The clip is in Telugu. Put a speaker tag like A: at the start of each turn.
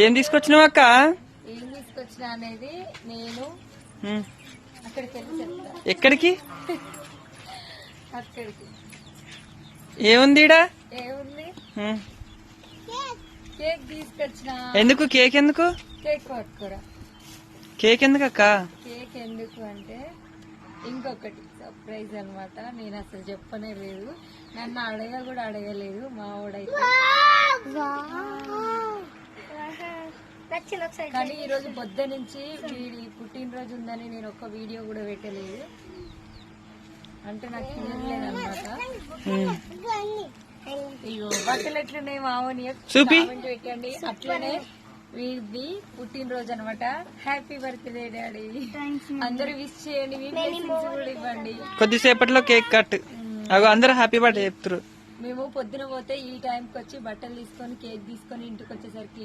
A: ఏం తీసుకొచ్చినావు అక్క?
B: ఏం తీసుకొచ్చినా అనేది నేను అక్కడికి వెళ్ళి చెప్తా.
A: ఎక్కడికి?
B: అక్కడికి.
A: ఏముంది ఈడ?
B: ఏముంది? కేక్ తీసుకొచ్చిన.
A: ఎందుకు కేక్? ఎందుకు
B: కేక్ పట్టుకోరా?
A: కేక్ ఎందుకు అక్క?
B: కేక్ ఎందుకు అంటే ఇంకొకటి సర్ప్రైజ్ అన్నమాట. నేను అసలు చెప్పనే లేదు, నన్ను కూడా అడగలేదు మా వాడైతే. కానీ ఈ రోజు పొద్దు నుంచి వీడి పుట్టినరోజు ఉందని నేను ఒక్క వీడియో కూడా పెట్టలేదు. అంటే నాకు తెలియలేదు అనమాట. అయ్యో బట్టలు ఎట్లున్నాయి మావని పెట్టండి. అట్లనే వీడిది పుట్టినరోజు అనమాట. Happy birthday daddy. అందరూ విష్ చేయండి, కూడా ఇవ్వండి.
A: కొద్దిసేపట్లో కేక్ కట్. అందరూ హ్యాపీ బర్త్డే చెప్తారు.
B: మేము పొద్దున పోతే ఈ టైంకి వచ్చి బట్టలు తీసుకొని కేక్ తీసుకొని ఇంటికి వచ్చేసరికి